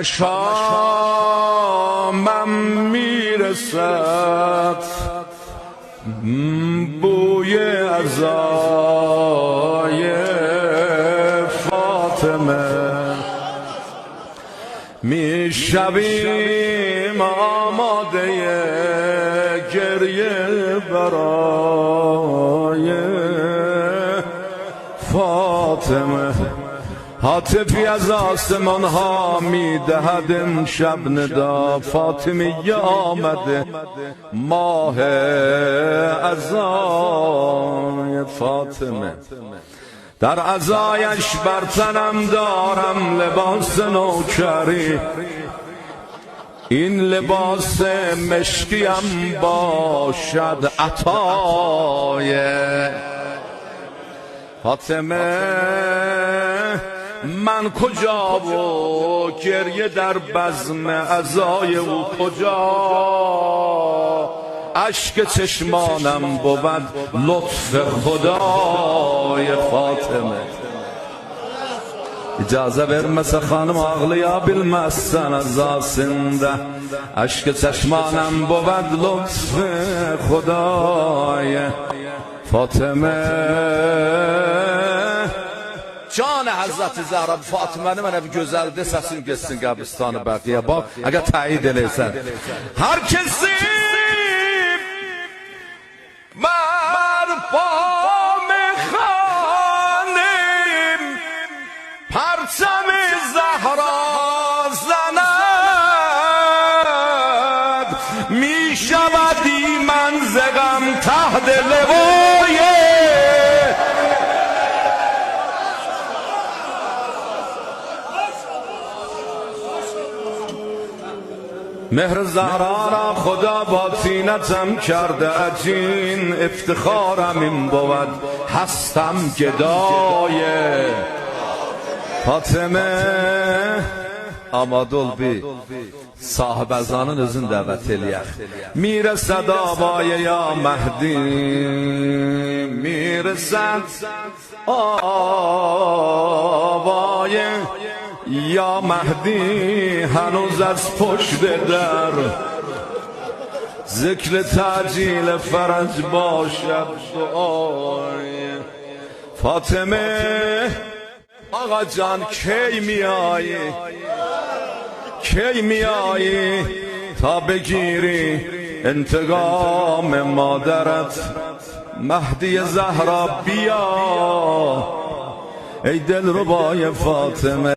شامم میرسد بوی عزای فاطمه، میشویم آماده گریه برای فاطمه. هاتفی از آسمان ها میدهد امشب ندا، فاطمیه آمده ماه عزای فاطمه. در عزایش بر تنم دارم لباس نوکری، این لباس مشکیم باشد عطای فاطمه. من کجا و گریه در بزم عزای او کجا، اشک چشمانم بود لطف خدای فاطمه. اجازه vermese خانم ağlayabilmezsen azasında، اشک چشمانم بود لطف خدای فاطمه. Can Hazreti Zahra Fatımənin mənə bir gözəldir, səsin geçsin qəbristanı bəqiyə. Bax, əgər təyid eləysən. Hər kəsi bər bam-ı xanim pərçəm-i Zahra زند، می شود من ز غم تحت لوای مهر زهرا را خدا با طینتم کرده عجین، افتخارم این بود هستم گدای فاطمه. آماده ol bir sahib azanın özün dəvət eləyək. میرسد آوای یا مهدی، میرسد آوای یا مهدی، هنوز از پشت در ذکر تعجیل فرج باشد دعای فاطمه. آقا جان کی میایی، کی میایی تا بگیری انتقام مادرت؟ مهدی زهرا بیا ای دلربای فاطمه.